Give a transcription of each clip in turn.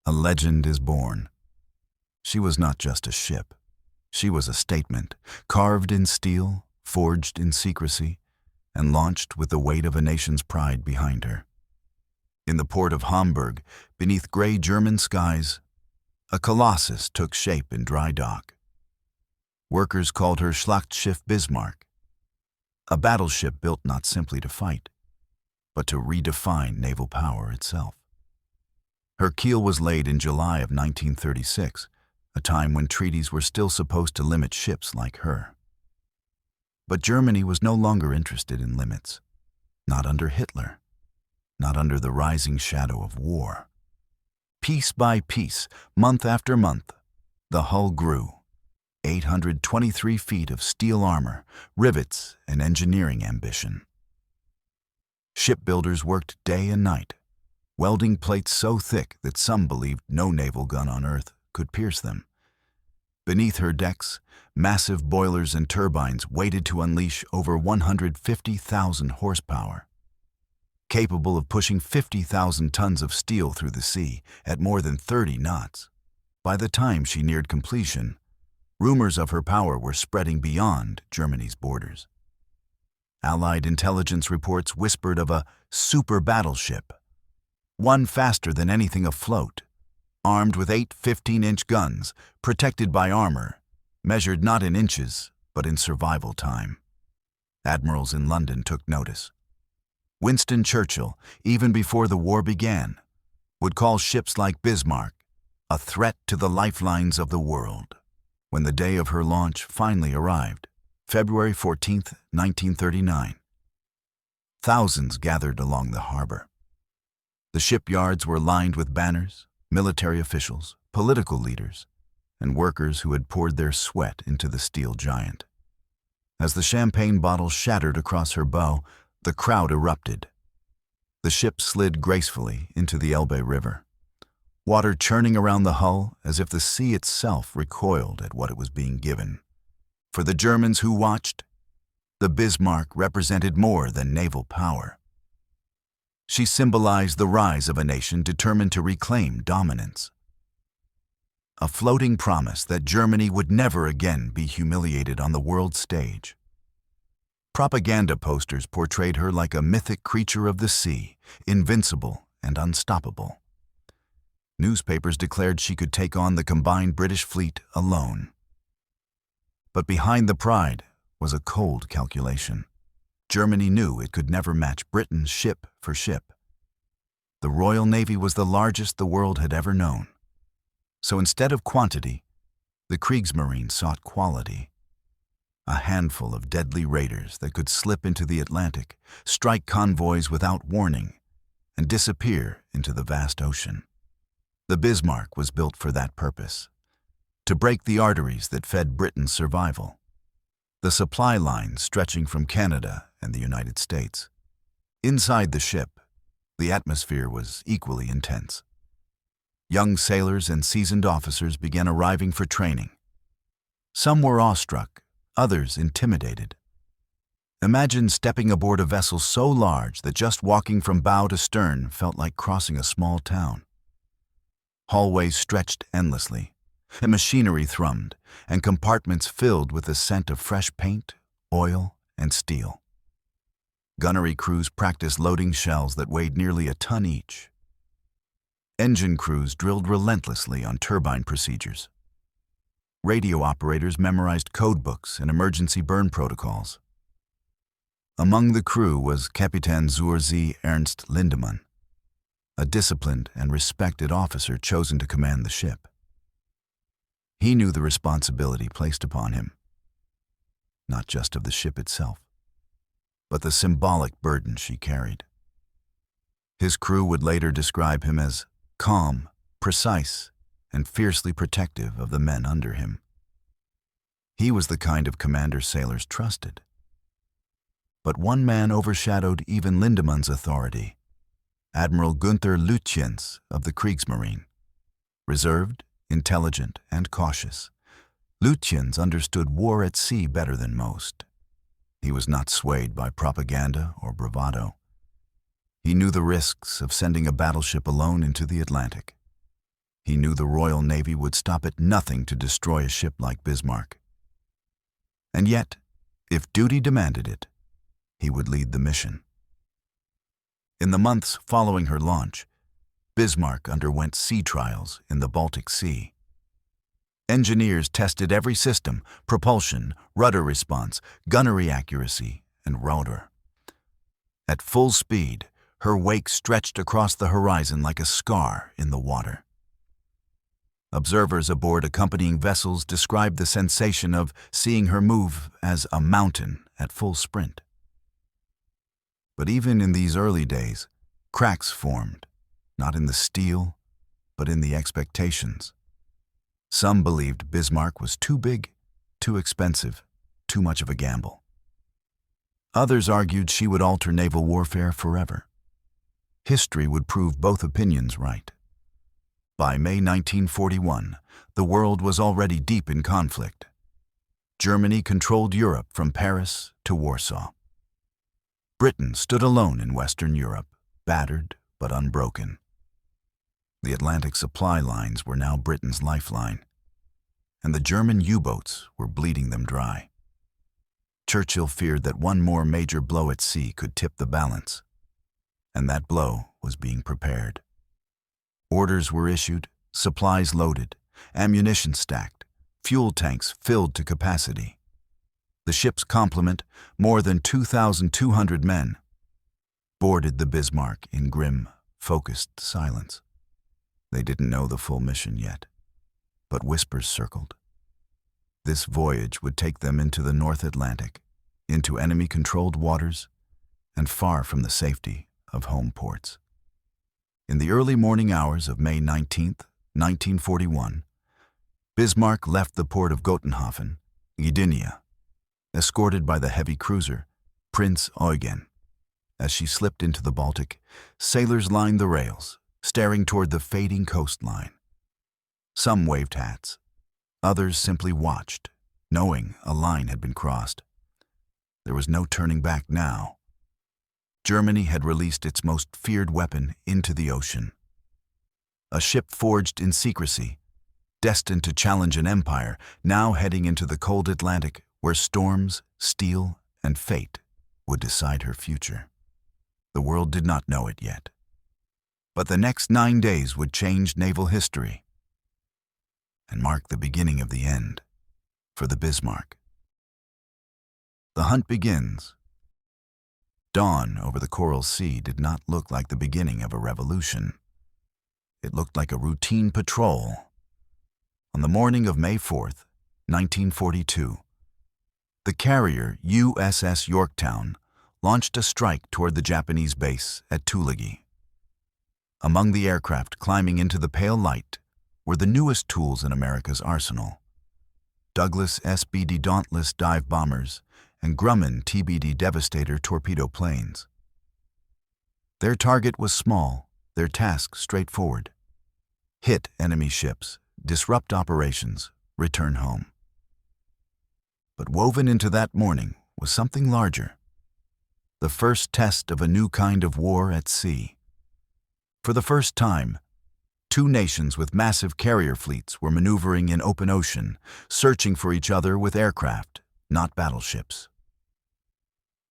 A legend is born. She was not just a ship. She was a statement, carved in steel, forged in secrecy, and launched with the weight of a nation's pride behind her. In the port of Hamburg, beneath gray German skies, a colossus took shape in dry dock. Workers called her Schlachtschiff Bismarck, a battleship built not simply to fight, but to redefine naval power itself. Her keel was laid in July of 1936, a time when treaties were still supposed to limit ships like her. But Germany was no longer interested in limits, not under Hitler, not under the rising shadow of war. Piece by piece, month after month, the hull grew. 823 feet of steel armor, rivets, and engineering ambition. Shipbuilders worked day and night, welding plates so thick that some believed no naval gun on Earth could pierce them. Beneath her decks, massive boilers and turbines waited to unleash over 150,000 horsepower. Capable of pushing 50,000 tons of steel through the sea at more than 30 knots. By the time she neared completion, rumors of her power were spreading beyond Germany's borders. Allied intelligence reports whispered of a super battleship, one faster than anything afloat, armed with 8 15-inch guns, protected by armor, measured not in inches, but in survival time. Admirals in London took notice. Winston Churchill, even before the war began, would call ships like Bismarck a threat to the lifelines of the world. When the day of her launch finally arrived, February 14, 1939, thousands gathered along the harbor. The shipyards were lined with banners, military officials, political leaders, and workers who had poured their sweat into the steel giant. As the champagne bottle shattered across her bow, the crowd erupted. The ship slid gracefully into the Elbe River, water churning around the hull as if the sea itself recoiled at what it was being given. For the Germans who watched, the Bismarck represented more than naval power. She symbolized the rise of a nation determined to reclaim dominance. A floating promise that Germany would never again be humiliated on the world stage. Propaganda posters portrayed her like a mythic creature of the sea, invincible and unstoppable. Newspapers declared she could take on the combined British fleet alone. But behind the pride was a cold calculation. Germany knew it could never match Britain ship for ship. The Royal Navy was the largest the world had ever known. So instead of quantity, the Kriegsmarine sought quality. A handful of deadly raiders that could slip into the Atlantic, strike convoys without warning, and disappear into the vast ocean. The Bismarck was built for that purpose, to break the arteries that fed Britain's survival, the supply lines stretching from Canada and the United States. Inside the ship, the atmosphere was equally intense. Young sailors and seasoned officers began arriving for training. Some were awestruck, others intimidated. Imagine stepping aboard a vessel so large that just walking from bow to stern felt like crossing a small town. Hallways stretched endlessly, and machinery thrummed, and compartments filled with the scent of fresh paint, oil, and steel. Gunnery crews practiced loading shells that weighed nearly a ton each. Engine crews drilled relentlessly on turbine procedures. Radio operators memorized code books and emergency burn protocols. Among the crew was Kapitän zur See Ernst Lindemann, a disciplined and respected officer chosen to command the ship. He knew the responsibility placed upon him, not just of the ship itself, but the symbolic burden she carried. His crew would later describe him as calm, precise, and fiercely protective of the men under him. He was the kind of commander sailors trusted. But one man overshadowed even Lindemann's authority, Admiral Günther Lütjens of the Kriegsmarine. Reserved, intelligent, and cautious, Lütjens understood war at sea better than most. He was not swayed by propaganda or bravado. He knew the risks of sending a battleship alone into the Atlantic. He knew the Royal Navy would stop at nothing to destroy a ship like Bismarck. And yet, if duty demanded it, he would lead the mission. In the months following her launch, Bismarck underwent sea trials in the Baltic Sea. Engineers tested every system: propulsion, rudder response, gunnery accuracy, and rudder. At full speed, her wake stretched across the horizon like a scar in the water. Observers aboard accompanying vessels described the sensation of seeing her move as a mountain at full sprint. But even in these early days, cracks formed, not in the steel, but in the expectations. Some believed Bismarck was too big, too expensive, too much of a gamble. Others argued she would alter naval warfare forever. History would prove both opinions right. By May 1941, the world was already deep in conflict. Germany controlled Europe from Paris to Warsaw. Britain stood alone in Western Europe, battered but unbroken. The Atlantic supply lines were now Britain's lifeline, and the German U-boats were bleeding them dry. Churchill feared that one more major blow at sea could tip the balance, and that blow was being prepared. Orders were issued, supplies loaded, ammunition stacked, fuel tanks filled to capacity. The ship's complement, more than 2,200 men, boarded the Bismarck in grim, focused silence. They didn't know the full mission yet, but whispers circled. This voyage would take them into the North Atlantic, into enemy-controlled waters, and far from the safety of home ports. In the early morning hours of May 19, 1941, Bismarck left the port of Gotenhafen, Gdynia, escorted by the heavy cruiser Prince Eugen. As she slipped into the Baltic, sailors lined the rails, staring toward the fading coastline. Some waved hats. Others simply watched, knowing a line had been crossed. There was no turning back now. Germany had released its most feared weapon into the ocean. A ship forged in secrecy, destined to challenge an empire, now heading into the cold Atlantic where storms, steel, and fate would decide her future. The world did not know it yet. But the next 9 days would change naval history and mark the beginning of the end for the Bismarck. The hunt begins. Dawn over the Coral Sea did not look like the beginning of a revolution. It looked like a routine patrol. On the morning of May 4th, 1942, the carrier USS Yorktown launched a strike toward the Japanese base at Tulagi. Among the aircraft climbing into the pale light were the newest tools in America's arsenal: Douglas SBD Dauntless dive bombers and Grumman TBD Devastator torpedo planes. Their target was small, their task straightforward: hit enemy ships, disrupt operations, return home. But woven into that morning was something larger: the first test of a new kind of war at sea. For the first time, two nations with massive carrier fleets were maneuvering in open ocean, searching for each other with aircraft, not battleships.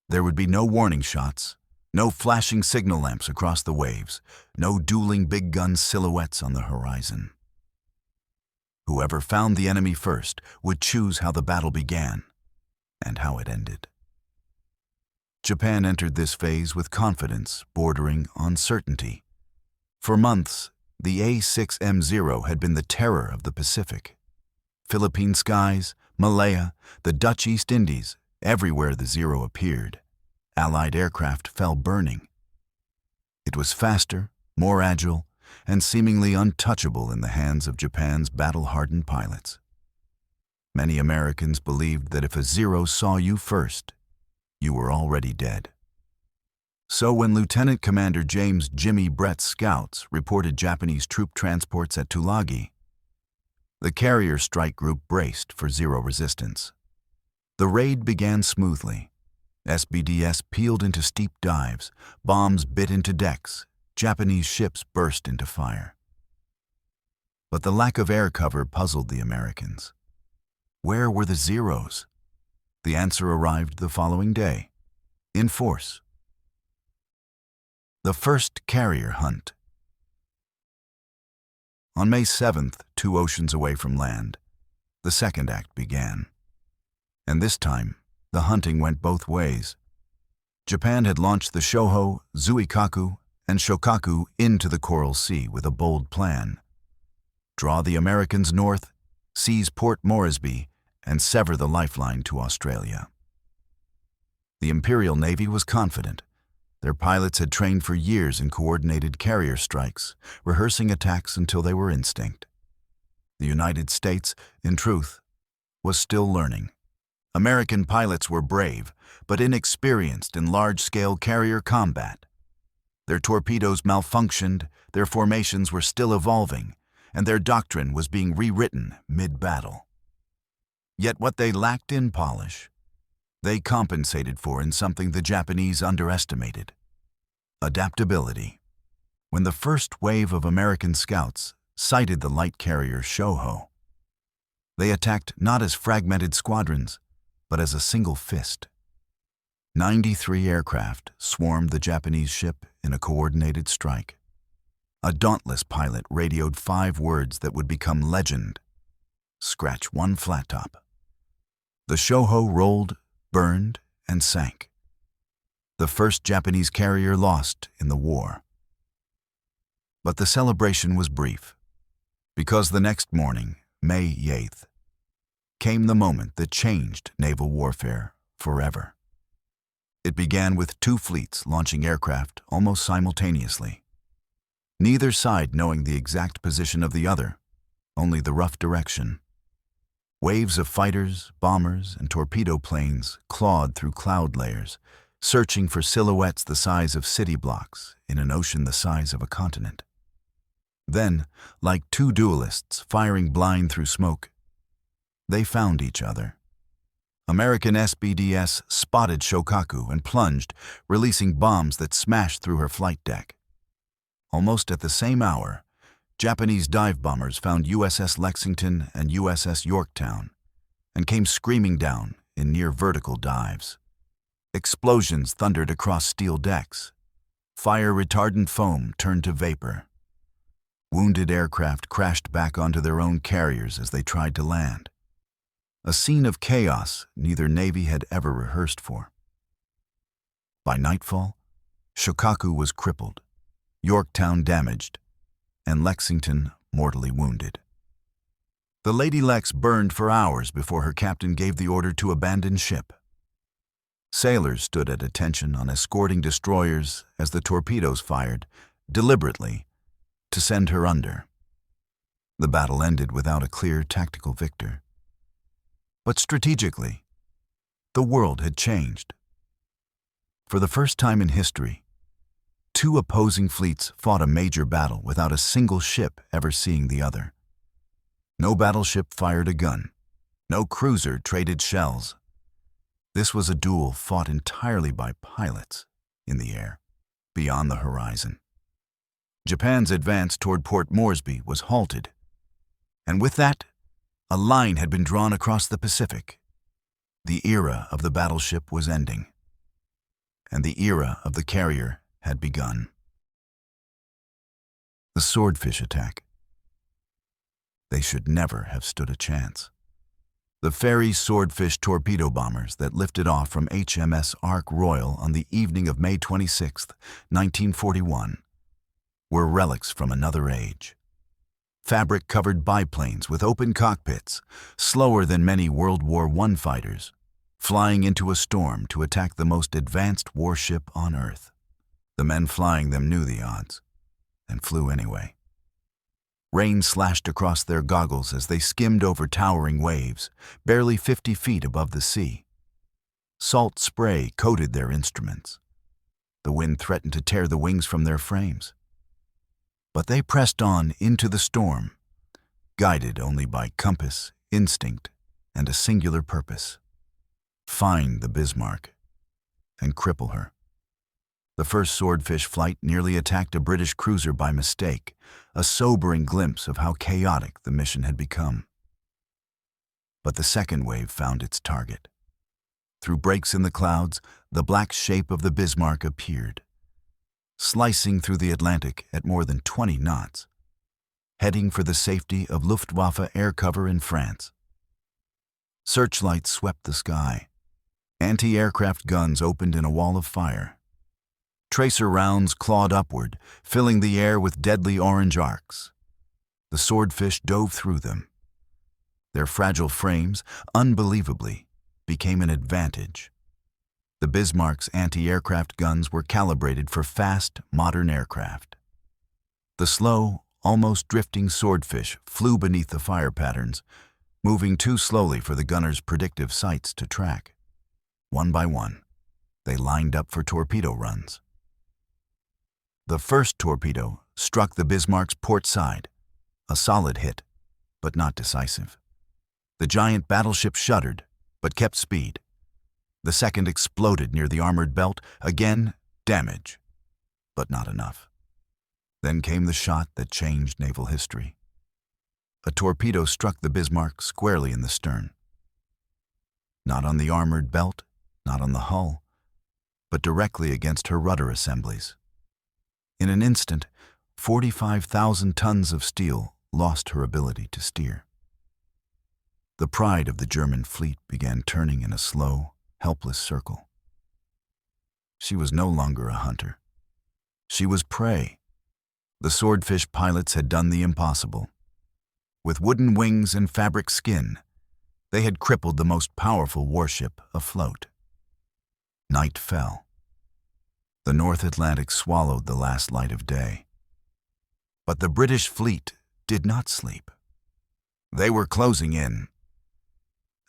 There would be no warning shots, no flashing signal lamps across the waves, no dueling big gun silhouettes on the horizon. Whoever found the enemy first would choose how the battle began and how it ended. Japan entered this phase with confidence bordering on certainty. For months, the A6M0 had been the terror of the Pacific. Philippine skies, Malaya, the Dutch East Indies, everywhere the Zero appeared, Allied aircraft fell burning. It was faster, more agile, and seemingly untouchable in the hands of Japan's battle-hardened pilots. Many Americans believed that if a Zero saw you first, you were already dead. So when Lieutenant Commander James "Jimmy" Brett's scouts reported Japanese troop transports at Tulagi, the carrier strike group braced for Zero resistance. The raid began smoothly. SBDS peeled into steep dives, bombs bit into decks, Japanese ships burst into fire. But the lack of air cover puzzled the Americans. Where were the Zeros? The answer arrived the following day, in force. The first carrier hunt. On May 7th, 2 oceans away from land, the second act began. And this time, the hunting went both ways. Japan had launched the Shoho, Zuikaku, and Shokaku into the Coral Sea with a bold plan. Draw the Americans north, seize Port Moresby, and sever the lifeline to Australia. The Imperial Navy was confident. Their pilots had trained for years in coordinated carrier strikes, rehearsing attacks until they were instinct. The United States, in truth, was still learning. American pilots were brave, but inexperienced in large-scale carrier combat. Their torpedoes malfunctioned, their formations were still evolving, and their doctrine was being rewritten mid-battle. Yet what they lacked in polish, they compensated for in something the Japanese underestimated: adaptability. When the first wave of American scouts sighted the light carrier Shoho, they attacked not as fragmented squadrons, but as a single fist. 93 aircraft swarmed the Japanese ship in a coordinated strike. A dauntless pilot radioed 5 words that would become legend. Scratch one flat top. The Shoho rolled, burned, and sank. The first Japanese carrier lost in the war. But the celebration was brief, because the next morning, May 8th, came the moment that changed naval warfare forever. It began with 2 fleets launching aircraft almost simultaneously. Neither side knowing the exact position of the other, only the rough direction. Waves of fighters, bombers, and torpedo planes clawed through cloud layers, searching for silhouettes the size of city blocks in an ocean the size of a continent. Then, like 2 duelists firing blind through smoke, they found each other. American SBDS spotted Shokaku and plunged, releasing bombs that smashed through her flight deck. Almost at the same hour, Japanese dive bombers found USS Lexington and USS Yorktown and came screaming down in near-vertical dives. Explosions thundered across steel decks. Fire-retardant foam turned to vapor. Wounded aircraft crashed back onto their own carriers as they tried to land. A scene of chaos neither Navy had ever rehearsed for. By nightfall, Shokaku was crippled, Yorktown damaged, and Lexington mortally wounded. The Lady Lex burned for hours before her captain gave the order to abandon ship. Sailors stood at attention on escorting destroyers as the torpedoes fired, deliberately, to send her under. The battle ended without a clear tactical victor. But strategically, the world had changed. For the first time in history, 2 opposing fleets fought a major battle without a single ship ever seeing the other. No battleship fired a gun. No cruiser traded shells. This was a duel fought entirely by pilots in the air, beyond the horizon. Japan's advance toward Port Moresby was halted, and with that, a line had been drawn across the Pacific. The era of the battleship was ending, and the era of the carrier had begun. The swordfish attack. They should never have stood a chance. The Fairey Swordfish torpedo bombers that lifted off from HMS Ark Royal on the evening of May 26, 1941, were relics from another age. Fabric-covered biplanes with open cockpits, slower than many World War I fighters, flying into a storm to attack the most advanced warship on Earth. The men flying them knew the odds, and flew anyway. Rain slashed across their goggles as they skimmed over towering waves, barely 50 feet above the sea. Salt spray coated their instruments. The wind threatened to tear the wings from their frames. But they pressed on into the storm, guided only by compass, instinct, and a singular purpose: find the Bismarck and cripple her. The first swordfish flight nearly attacked a British cruiser by mistake, a sobering glimpse of how chaotic the mission had become. But the second wave found its target. Through breaks in the clouds, the black shape of the Bismarck appeared, slicing through the Atlantic at more than 20 knots, heading for the safety of Luftwaffe air cover in France. Searchlights swept the sky. Anti-aircraft guns opened in a wall of fire. Tracer rounds clawed upward, filling the air with deadly orange arcs. The swordfish dove through them. Their fragile frames, unbelievably, became an advantage. The Bismarck's anti-aircraft guns were calibrated for fast, modern aircraft. The slow, almost drifting swordfish flew beneath the fire patterns, moving too slowly for the gunners' predictive sights to track. One by one, they lined up for torpedo runs. The first torpedo struck the Bismarck's port side, a solid hit, but not decisive. The giant battleship shuddered, but kept speed. The second exploded near the armored belt, again damage, but not enough. Then came the shot that changed naval history. A torpedo struck the Bismarck squarely in the stern. Not on the armored belt, not on the hull, but directly against her rudder assemblies. In an instant, 45,000 tons of steel lost her ability to steer. The pride of the German fleet began turning in a slow, helpless circle. She was no longer a hunter. She was prey. The swordfish pilots had done the impossible. With wooden wings and fabric skin, they had crippled the most powerful warship afloat. Night fell. The North Atlantic swallowed the last light of day. But the British fleet did not sleep. They were closing in.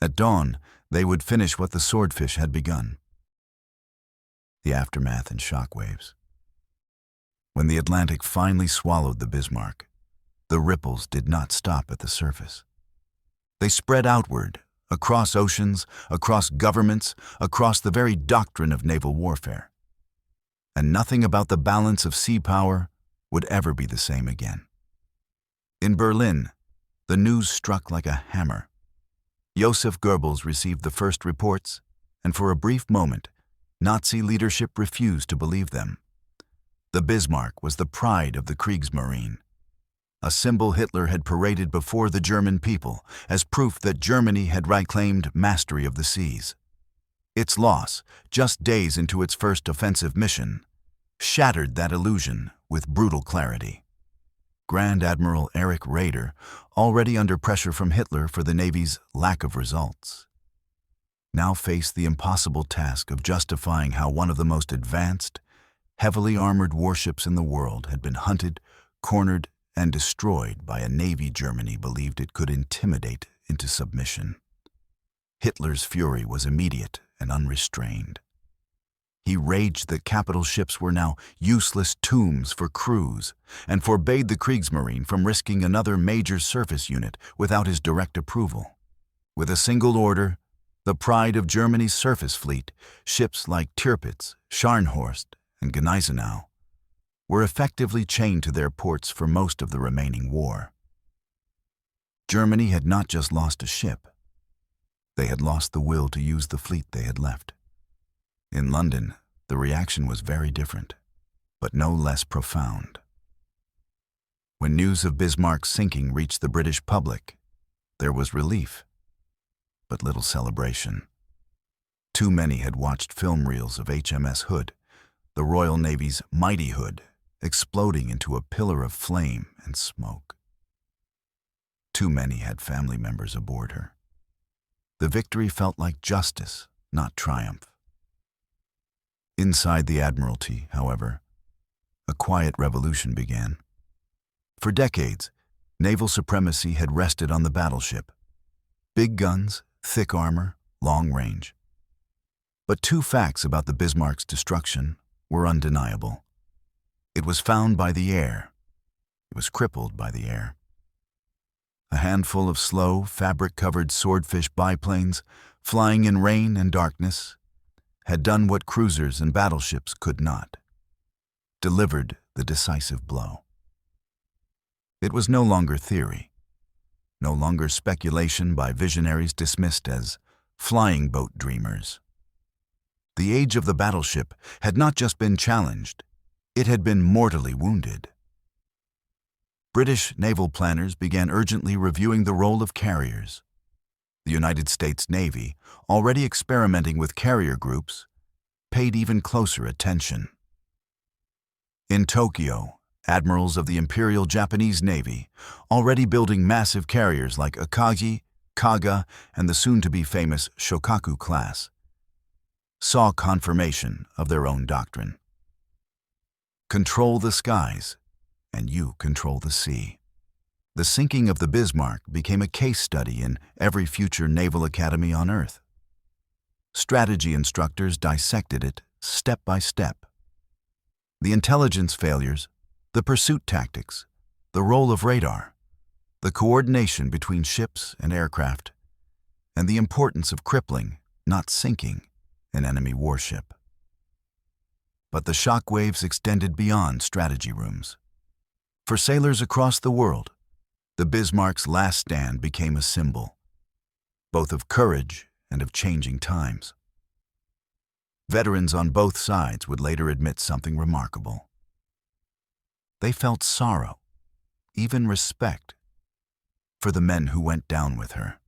At dawn, they would finish what the swordfish had begun. The aftermath and shockwaves. When the Atlantic finally swallowed the Bismarck, the ripples did not stop at the surface. They spread outward, across oceans, across governments, across the very doctrine of naval warfare. And nothing about the balance of sea power would ever be the same again. In Berlin, the news struck like a hammer. Joseph Goebbels received the first reports, and for a brief moment, Nazi leadership refused to believe them. The Bismarck was the pride of the Kriegsmarine, a symbol Hitler had paraded before the German people as proof that Germany had reclaimed mastery of the seas. Its loss, just days into its first offensive mission, shattered that illusion with brutal clarity. Grand Admiral Erich Raeder, already under pressure from Hitler for the Navy's lack of results, now faced the impossible task of justifying how one of the most advanced, heavily armored warships in the world had been hunted, cornered, and destroyed by a Navy Germany believed it could intimidate into submission. Hitler's fury was immediate and unrestrained. He raged that capital ships were now useless tombs for crews and forbade the Kriegsmarine from risking another major surface unit without his direct approval. With a single order, the pride of Germany's surface fleet, ships like Tirpitz, Scharnhorst, and Gneisenau, were effectively chained to their ports for most of the remaining war. Germany had not just lost a ship. They had lost the will to use the fleet they had left. In London, the reaction was very different, but no less profound. When news of Bismarck's sinking reached the British public, there was relief, but little celebration. Too many had watched film reels of HMS Hood, the Royal Navy's mighty Hood, exploding into a pillar of flame and smoke. Too many had family members aboard her. The victory felt like justice, not triumph. Inside the Admiralty, however, a quiet revolution began. For decades, naval supremacy had rested on the battleship. Big guns, thick armor, long range. But two facts about the Bismarck's destruction were undeniable. It was found by the air. It was crippled by the air. A handful of slow, fabric-covered swordfish biplanes, flying in rain and darkness, had done what cruisers and battleships could not. delivered the decisive blow. It was no longer theory, no longer speculation by visionaries dismissed as flying boat dreamers. The age of the battleship had not just been challenged, it had been mortally wounded. British naval planners began urgently reviewing the role of carriers. The United States Navy, already experimenting with carrier groups, paid even closer attention. In Tokyo, admirals of the Imperial Japanese Navy, already building massive carriers like Akagi, Kaga, and the soon-to-be famous Shokaku class, saw confirmation of their own doctrine. Control the skies, and you control the sea. The sinking of the Bismarck became a case study in every future naval academy on Earth. Strategy instructors dissected it step by step. The intelligence failures, the pursuit tactics, the role of radar, the coordination between ships and aircraft, and the importance of crippling, not sinking, an enemy warship. But the shock waves extended beyond strategy rooms. For sailors across the world, the Bismarck's last stand became a symbol, both of courage and of changing times. Veterans on both sides would later admit something remarkable. They felt sorrow, even respect, for the men who went down with her.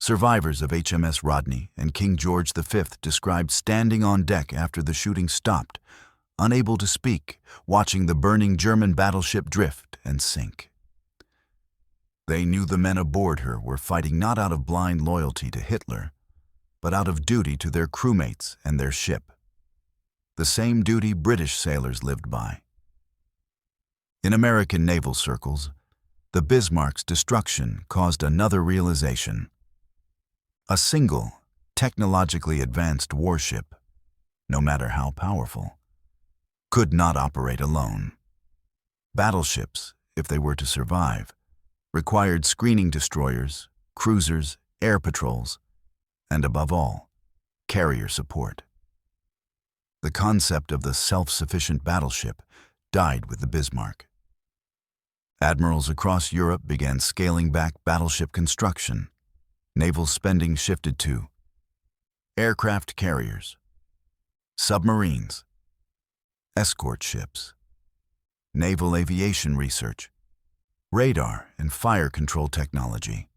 Survivors of HMS Rodney and King George V described standing on deck after the shooting stopped, unable to speak, watching the burning German battleship drift and sink. They knew the men aboard her were fighting not out of blind loyalty to Hitler, but out of duty to their crewmates and their ship. The same duty British sailors lived by. In American naval circles, the Bismarck's destruction caused another realization. A single, technologically advanced warship, no matter how powerful, could not operate alone. Battleships, if they were to survive, required screening destroyers, cruisers, air patrols, and above all, carrier support. The concept of the self-sufficient battleship died with the Bismarck. Admirals across Europe began scaling back battleship construction. Naval spending shifted to aircraft carriers, submarines, escort ships, naval aviation research, radar and fire control technology.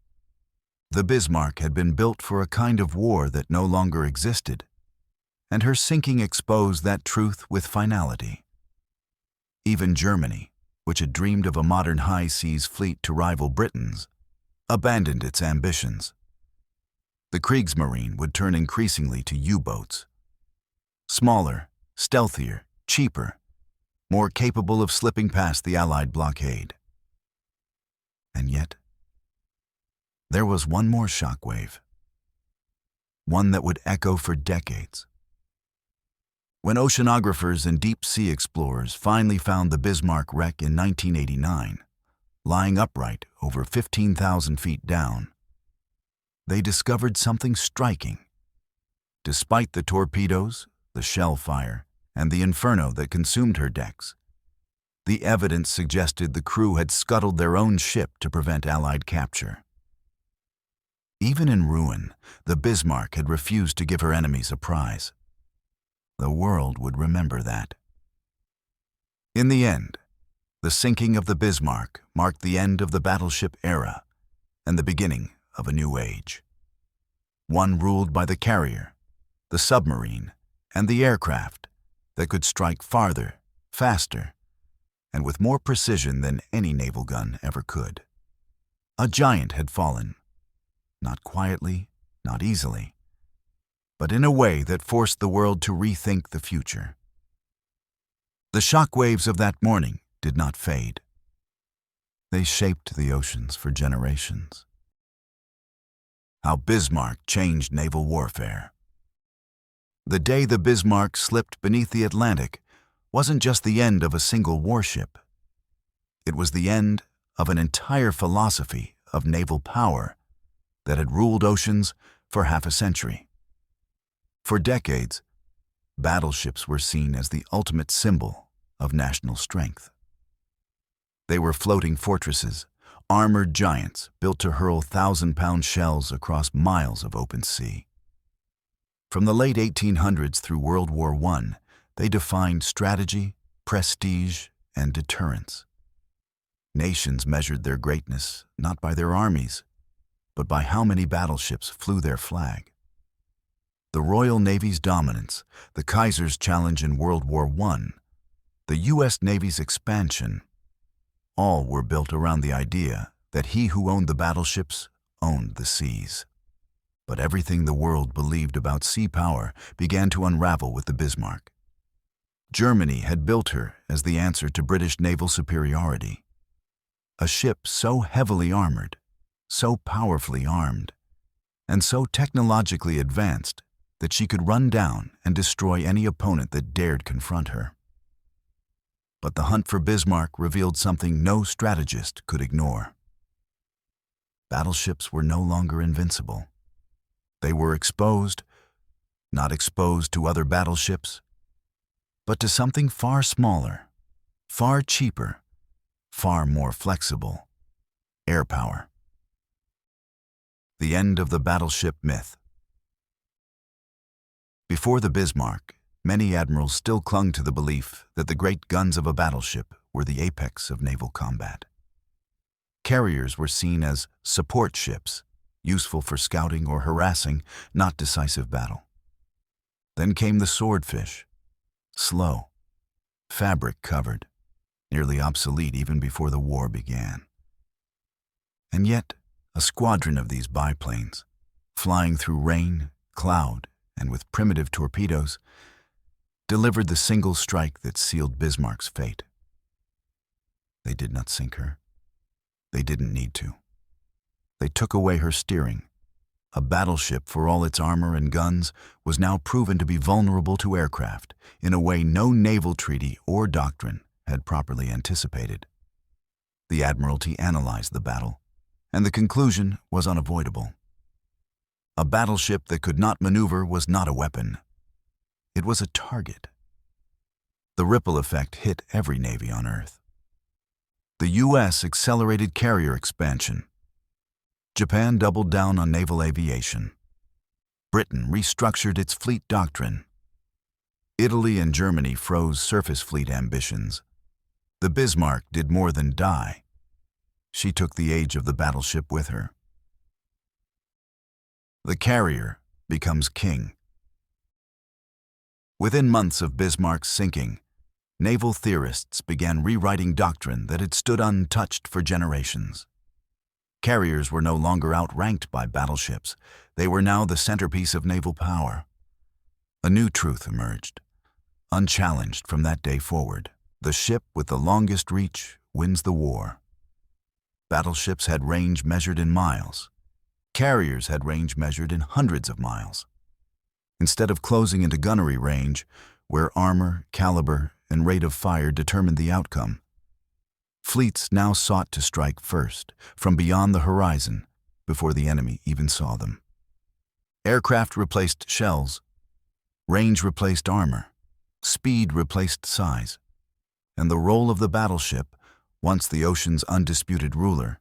The Bismarck had been built for a kind of war that no longer existed, and her sinking exposed that truth with finality. Even Germany, which had dreamed of a modern high-seas fleet to rival Britain's, abandoned its ambitions. The Kriegsmarine would turn increasingly to U-boats. Smaller, stealthier, cheaper, more capable of slipping past the Allied blockade. And yet, there was one more shockwave, one that would echo for decades. When oceanographers and deep-sea explorers finally found the Bismarck wreck in 1989, lying upright over 15,000 feet down, they discovered something striking. Despite the torpedoes, the shell fire, and the inferno that consumed her decks, the evidence suggested the crew had scuttled their own ship to prevent Allied capture. Even in ruin, the Bismarck had refused to give her enemies a prize. The world would remember that. In the end, the sinking of the Bismarck marked the end of the battleship era and the beginning of a new age. One ruled by the carrier, the submarine, and the aircraft that could strike farther, faster, and with more precision than any naval gun ever could. A giant had fallen, not quietly, not easily, but in a way that forced the world to rethink the future. The shockwaves of that morning did not fade. They shaped the oceans for generations. How Bismarck changed naval warfare. The day the Bismarck slipped beneath the Atlantic wasn't just the end of a single warship. It was the end of an entire philosophy of naval power that had ruled oceans for half a century. For decades, battleships were seen as the ultimate symbol of national strength. They were floating fortresses, armored giants built to hurl 1,000-pound shells across miles of open sea. From the late 1800s through World War I, they defined strategy, prestige, and deterrence. Nations measured their greatness not by their armies, but by how many battleships flew their flag. The Royal Navy's dominance, the Kaiser's challenge in World War I, the U.S. Navy's expansion, all were built around the idea that he who owned the battleships owned the seas. But everything the world believed about sea power began to unravel with the Bismarck. Germany had built her as the answer to British naval superiority. A ship so heavily armored, so powerfully armed, and so technologically advanced that she could run down and destroy any opponent that dared confront her. But the hunt for Bismarck revealed something no strategist could ignore. Battleships were no longer invincible. They were exposed, not exposed to other battleships, but to something far smaller, far cheaper, far more flexible: air power. The end of the battleship myth. Before the Bismarck, many admirals still clung to the belief that the great guns of a battleship were the apex of naval combat. Carriers were seen as support ships, useful for scouting or harassing, not decisive battle. Then came the swordfish, slow, fabric-covered, nearly obsolete even before the war began. And yet, a squadron of these biplanes, flying through rain, cloud, and with primitive torpedoes, delivered the single strike that sealed Bismarck's fate. They did not sink her. They didn't need to. They took away her steering. A battleship, for all its armor and guns, was now proven to be vulnerable to aircraft in a way no naval treaty or doctrine had properly anticipated. The Admiralty analyzed the battle, and the conclusion was unavoidable. A battleship that could not maneuver was not a weapon. It was a target. The ripple effect hit every navy on Earth. The U.S. accelerated carrier expansion. Japan doubled down on naval aviation. Britain restructured its fleet doctrine. Italy and Germany froze surface fleet ambitions. The Bismarck did more than die. She took the age of the battleship with her. The carrier becomes king. Within months of Bismarck's sinking, naval theorists began rewriting doctrine that had stood untouched for generations. Carriers were no longer outranked by battleships. They were now the centerpiece of naval power. A new truth emerged. Unchallenged from that day forward, the ship with the longest reach wins the war. Battleships had range measured in miles. Carriers had range measured in hundreds of miles. Instead of closing into gunnery range, where armor, caliber, and rate of fire determined the outcome, fleets now sought to strike first, from beyond the horizon, before the enemy even saw them. Aircraft replaced shells, range replaced armor, speed replaced size, and the role of the battleship, once the ocean's undisputed ruler,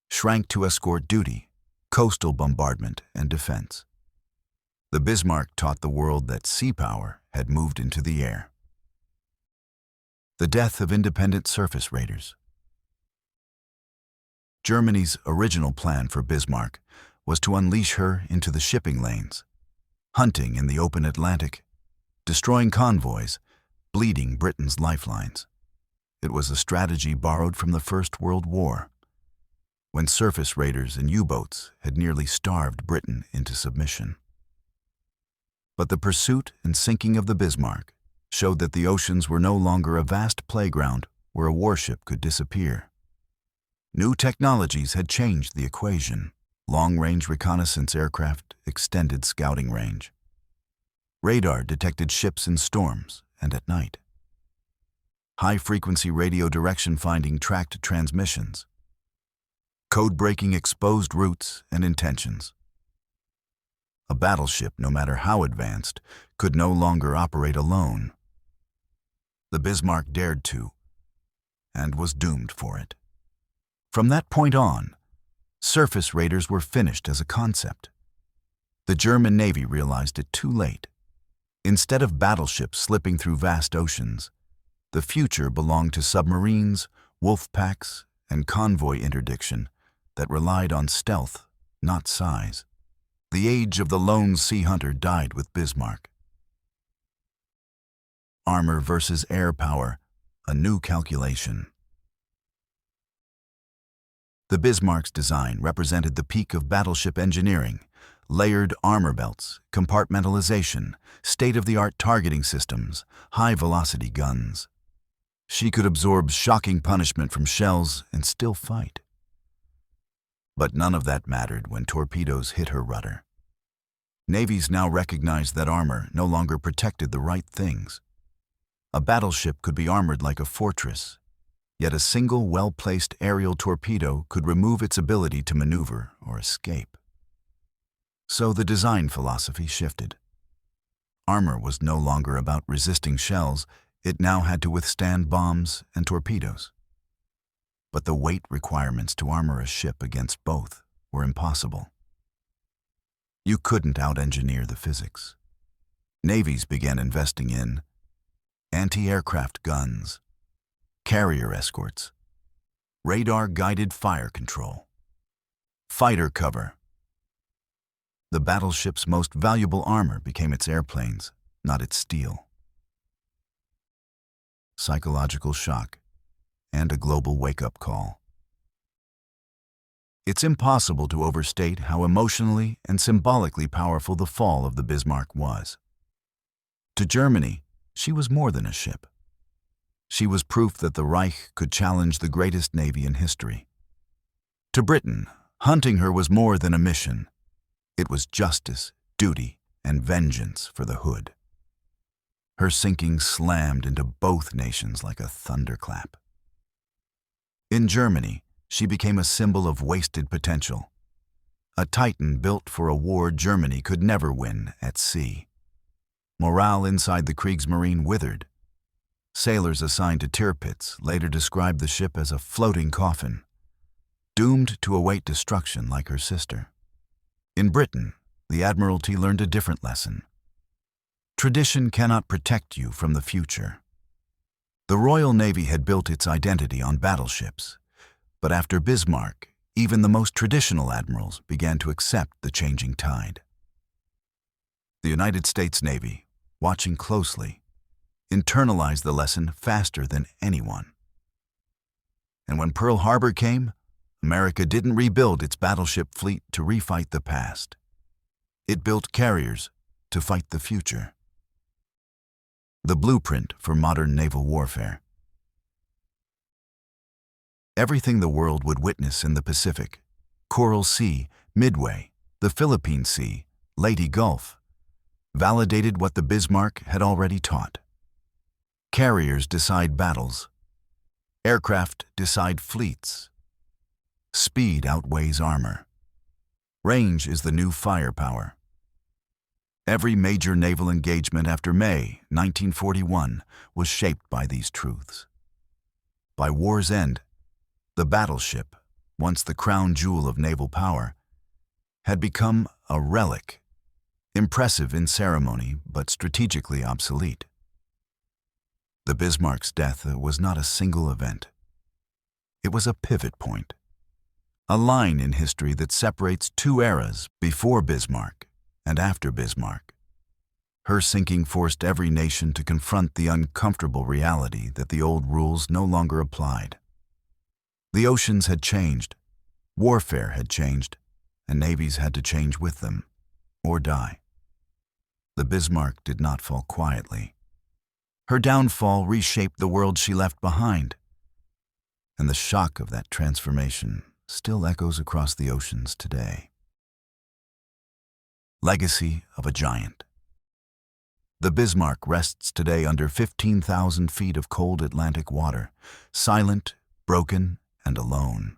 shrank to escort duty, coastal bombardment, and defense. The Bismarck taught the world that sea power had moved into the air. The death of independent surface raiders. Germany's original plan for Bismarck was to unleash her into the shipping lanes, hunting in the open Atlantic, destroying convoys, bleeding Britain's lifelines. It was a strategy borrowed from the First World War, when surface raiders and U-boats had nearly starved Britain into submission. But the pursuit and sinking of the Bismarck showed that the oceans were no longer a vast playground where a warship could disappear. New technologies had changed the equation. Long-range reconnaissance aircraft extended scouting range. Radar detected ships in storms and at night. High-frequency radio direction finding tracked transmissions. Code-breaking exposed routes and intentions. A battleship, no matter how advanced, could no longer operate alone. The Bismarck dared to, and was doomed for it. From that point on, surface raiders were finished as a concept. The German Navy realized it too late. Instead of battleships slipping through vast oceans, the future belonged to submarines, wolf packs, and convoy interdiction that relied on stealth, not size. The age of the lone sea hunter died with Bismarck. Armor versus air power, a new calculation. The Bismarck's design represented the peak of battleship engineering: layered armor belts, compartmentalization, state-of-the-art targeting systems, high-velocity guns. She could absorb shocking punishment from shells and still fight. But none of that mattered when torpedoes hit her rudder. Navies now recognized that armor no longer protected the right things. A battleship could be armored like a fortress, yet a single well-placed aerial torpedo could remove its ability to maneuver or escape. So the design philosophy shifted. Armor was no longer about resisting shells, it now had to withstand bombs and torpedoes. But the weight requirements to armor a ship against both were impossible. You couldn't out-engineer the physics. Navies began investing in anti-aircraft guns, carrier escorts, radar-guided fire control, fighter cover. The battleship's most valuable armor became its airplanes, not its steel. Psychological shock, and a global wake-up call. It's impossible to overstate how emotionally and symbolically powerful the fall of the Bismarck was. To Germany, she was more than a ship. She was proof that the Reich could challenge the greatest navy in history. To Britain, hunting her was more than a mission. It was justice, duty, and vengeance for the Hood. Her sinking slammed into both nations like a thunderclap. In Germany, she became a symbol of wasted potential. A titan built for a war Germany could never win at sea. Morale inside the Kriegsmarine withered. Sailors assigned to Tirpitz later described the ship as a floating coffin, doomed to await destruction like her sister. In Britain, the Admiralty learned a different lesson. Tradition cannot protect you from the future. The Royal Navy had built its identity on battleships, but after Bismarck, even the most traditional admirals began to accept the changing tide. The United States Navy, watching closely, internalized the lesson faster than anyone. And when Pearl Harbor came, America didn't rebuild its battleship fleet to refight the past. It built carriers to fight the future. The blueprint for modern naval warfare. Everything the world would witness in the Pacific, Coral Sea, Midway, the Philippine Sea, Leyte Gulf, validated what the Bismarck had already taught. Carriers decide battles. Aircraft decide fleets. Speed outweighs armor. Range is the new firepower. Every major naval engagement after May 1941 was shaped by these truths. By war's end, the battleship, once the crown jewel of naval power, had become a relic, impressive in ceremony but strategically obsolete. The Bismarck's death was not a single event. It was a pivot point, a line in history that separates two eras before Bismarck and after Bismarck. Her sinking forced every nation to confront the uncomfortable reality that the old rules no longer applied. The oceans had changed, warfare had changed, and navies had to change with them, or die. The Bismarck did not fall quietly. Her downfall reshaped the world she left behind, and the shock of that transformation still echoes across the oceans today. Legacy of a giant. The Bismarck rests today under 15,000 feet of cold Atlantic water, silent, broken, and alone.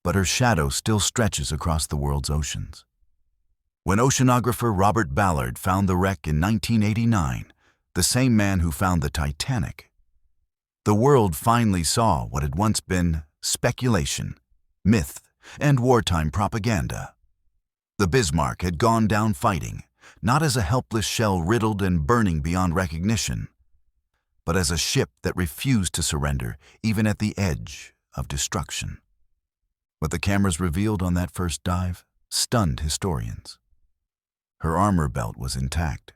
But her shadow still stretches across the world's oceans. When oceanographer Robert Ballard found the wreck in 1989, the same man who found the Titanic, the world finally saw what had once been speculation, myth, and wartime propaganda. The Bismarck had gone down fighting, not as a helpless shell riddled and burning beyond recognition, but as a ship that refused to surrender even at the edge of destruction. What the cameras revealed on that first dive stunned historians. Her armor belt was intact.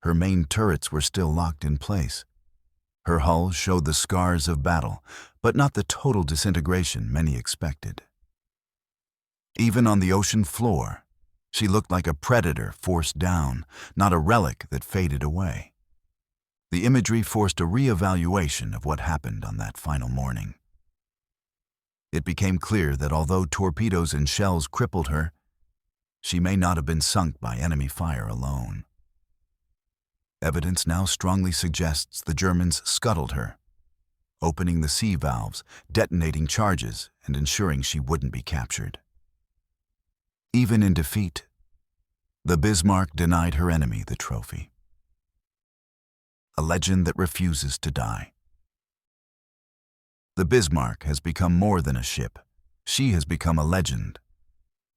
Her main turrets were still locked in place. Her hull showed the scars of battle, but not the total disintegration many expected. Even on the ocean floor, she looked like a predator forced down, not a relic that faded away. The imagery forced a re-evaluation of what happened on that final morning. It became clear that although torpedoes and shells crippled her, she may not have been sunk by enemy fire alone. Evidence now strongly suggests the Germans scuttled her, opening the sea valves, detonating charges, and ensuring she wouldn't be captured. Even in defeat, the Bismarck denied her enemy the trophy. A legend that refuses to die. The Bismarck has become more than a ship. She has become a legend.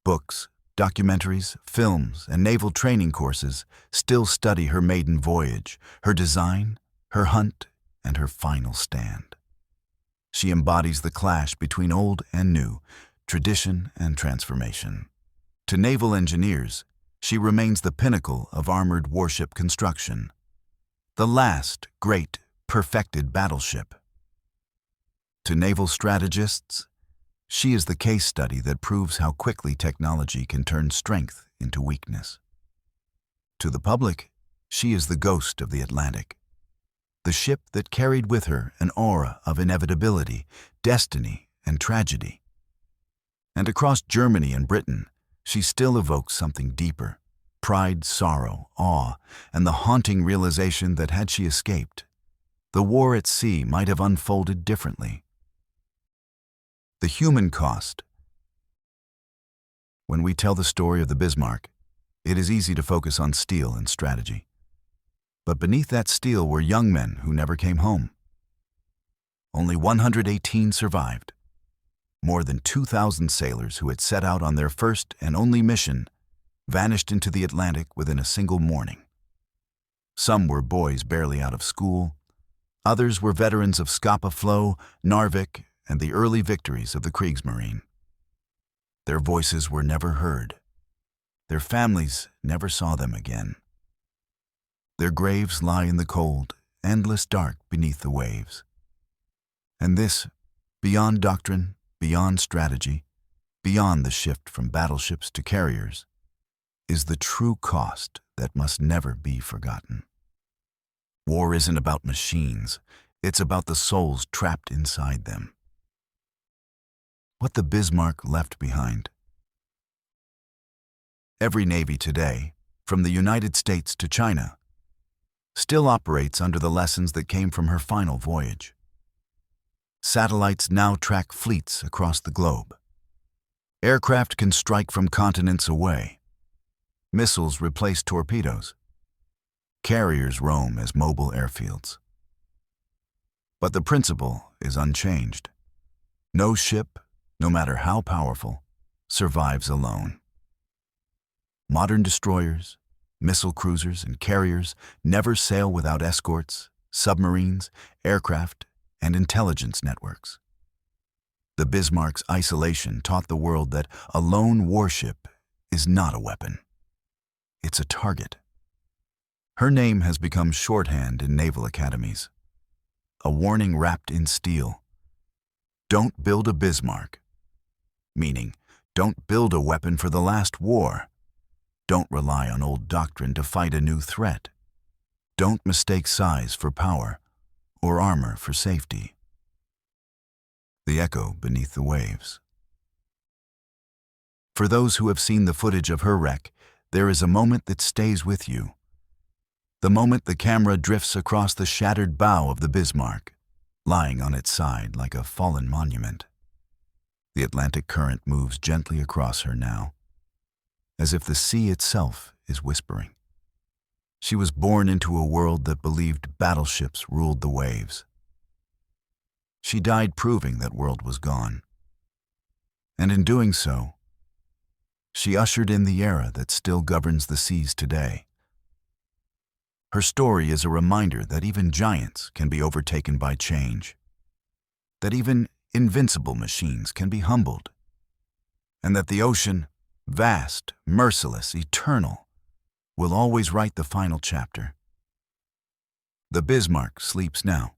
Books, documentaries, films, and naval training courses still study her maiden voyage, her design, her hunt, and her final stand. She embodies the clash between old and new, tradition and transformation. To naval engineers, she remains the pinnacle of armored warship construction, the last great, perfected battleship. To naval strategists, she is the case study that proves how quickly technology can turn strength into weakness. To the public, she is the ghost of the Atlantic, the ship that carried with her an aura of inevitability, destiny, and tragedy. And across Germany and Britain, she still evokes something deeper: pride, sorrow, awe, and the haunting realization that had she escaped, the war at sea might have unfolded differently. The human cost. When we tell the story of the Bismarck, it is easy to focus on steel and strategy. But beneath that steel were young men who never came home. Only 118 survived. More than 2,000 sailors who had set out on their first and only mission vanished into the Atlantic within a single morning. Some were boys barely out of school. Others were veterans of Scapa Flow, Narvik, and the early victories of the Kriegsmarine. Their voices were never heard. Their families never saw them again. Their graves lie in the cold, endless dark beneath the waves. And this, beyond doctrine, beyond strategy, beyond the shift from battleships to carriers, is the true cost that must never be forgotten. War isn't about machines, it's about the souls trapped inside them. What the Bismarck left behind. Every navy today, from the United States to China, still operates under the lessons that came from her final voyage. Satellites now track fleets across the globe. Aircraft can strike from continents away. Missiles replace torpedoes. Carriers roam as mobile airfields. But the principle is unchanged. No ship, no matter how powerful, survives alone. Modern destroyers, missile cruisers, and carriers never sail without escorts, submarines, aircraft, and intelligence networks. The Bismarck's isolation taught the world that a lone warship is not a weapon. It's a target. Her name has become shorthand in naval academies. A warning wrapped in steel. Don't build a Bismarck. Meaning, don't build a weapon for the last war. Don't rely on old doctrine to fight a new threat. Don't mistake size for power or armor for safety. The echo beneath the waves. For those who have seen the footage of her wreck, there is a moment that stays with you. The moment the camera drifts across the shattered bow of the Bismarck, lying on its side like a fallen monument. The Atlantic current moves gently across her now. as if the sea itself is whispering. She was born into a world that believed battleships ruled the waves. She died proving that world was gone. And in doing so, she ushered in the era that still governs the seas today. Her story is a reminder that even giants can be overtaken by change, that even invincible machines can be humbled, and that the ocean, vast, merciless, eternal, will always write the final chapter. The Bismarck sleeps now,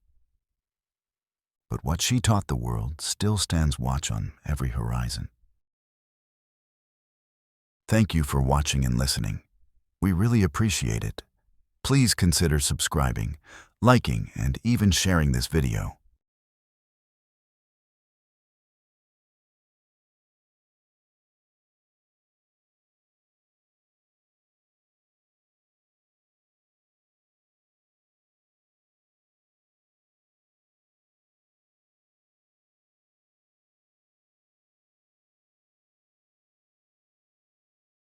but what she taught the world still stands watch on every horizon. Thank you for watching and listening. We really appreciate it. Please consider subscribing, liking, and even sharing this video.